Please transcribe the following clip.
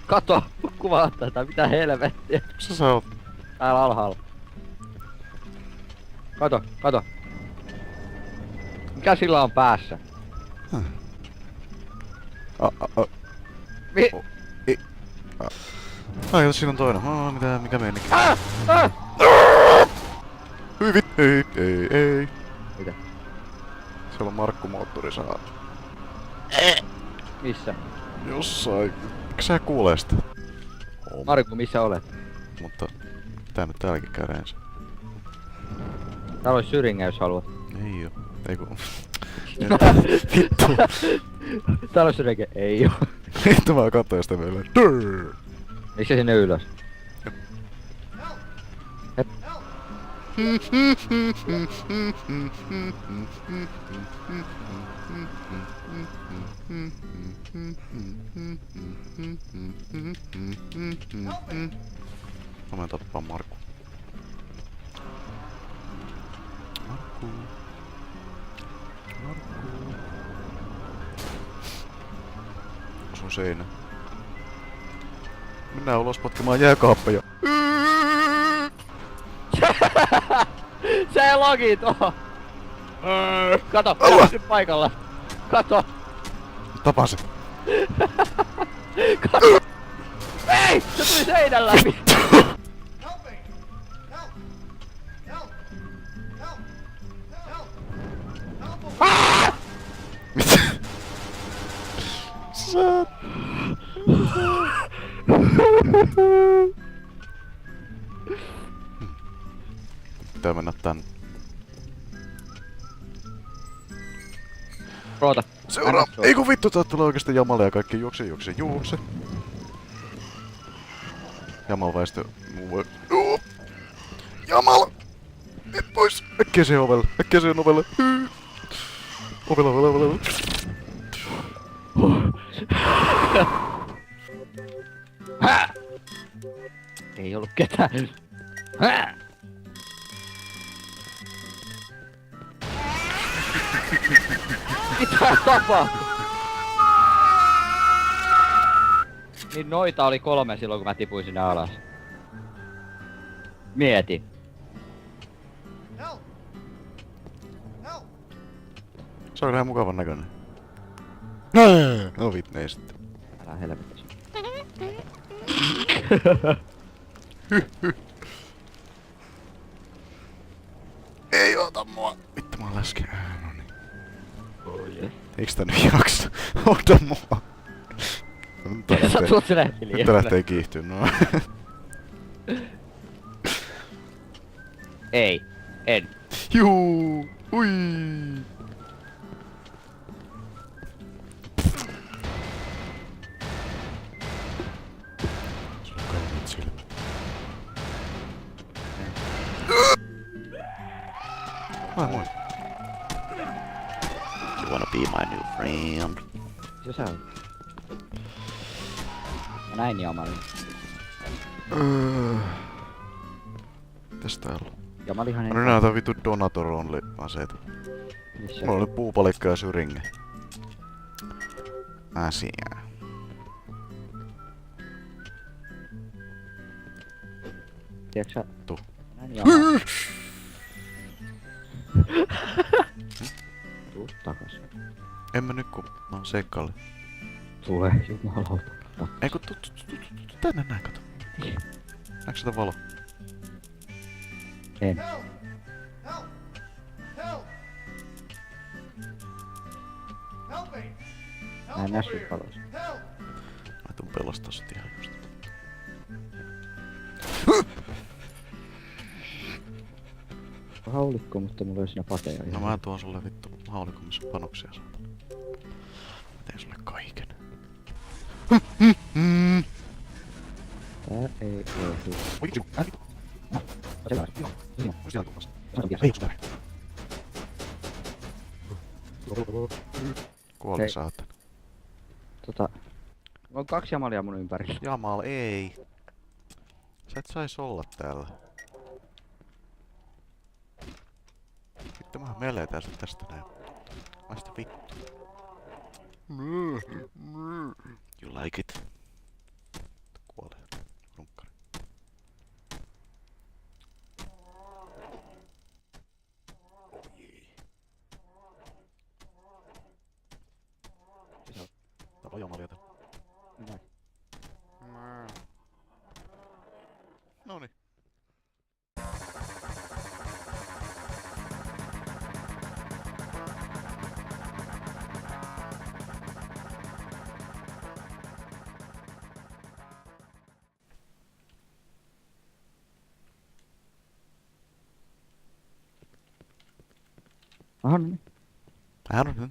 Kato, kuvaa tätä, mitä helvettiä. Missä sä oot? Täällä alhaalla. Kato, kato. Mikä sillä on päässä? Mi... Ai, siinä on toinen. Mikä meininki? Ah! Hyvin. Ei. Mitä? Siellä on Markku moottorisaha. Missä? Jossain. Eikö sä kuulee sitä? Markku, missä olet? Mutta tää nyt täälläkin käy ensin. Täällä olisi syringä, jos haluat. Ei oo. Ei ku... Vittu. Täällä olisi syringä. Ei oo. Vittu mä katsoin sitä vielä. Miksi sinne ylös? Hep. Mä menen tappaa Markku. Markku. Osun seinä. Mennään ulos potkimaan jääkaappeja. Se logi tuohon! Kato, pidä paikalla! Kato! Tapasin. Kato! Ei! Se tuli seinän läpi! Mitä? Sä... Pitää mennä tänne. Roota. Seuraa! Ei kun vittu, tää tulee oikeesti Jamalle ja kaikki juokse. Jamal väistö... Jamal! Nyt pois! Äkkiä siihen ovelle! Ovelle! Hää! Ei ollut ketään. Hää! Mitä tapahtuu? Niin noita oli 3 silloin kun mä tipuin sinne alas. Mieti. Se on ihan mukavan näköinen. No vitnei sitten. Älä helvetti. Ei ota mua! Vittu mä oon läski. Noniin. Oh yeah. Eiks tää nyt jaksa? Ota mua! Sä tulet sinne Nyt tää lähtee kiihtyä, no. Ei. En. Juu! Ui! Kauniit silmät. Moi. You wanna be my new friend? Se sä oot. Mä näin Jamalin. Mitäs täällä on? Jamalihan ei... No näitä vitu Donator only aseita. Missä? Mulla oli puupalikka ja syringe. Asia. Tiedätkö sä? Tuu. Näin Jamalin. Tuu takas. En mä nyt kun mä oon seikkaille. Tule, jumalauta. Ei kun tänne näin kato. Näetkö sitä valo? En. Mä en näe sut valossa. Mä tuun pelastaa sut ihan just. Haulikko, mutta mulla ei siinä pateja. No mä tuon sulle vittu haulikon missä panoksia saatana. Mä teen sulle kaiken. Tää ei oo hyvä. Kuoli Hei. saatana. On 2 Jamalia mun ympärillä. Jamal, ei. Sä et sais olla täällä. Vittu mä meletään sut tästä näin. Maista vittu. You like it? Aha, no niin. I don't know.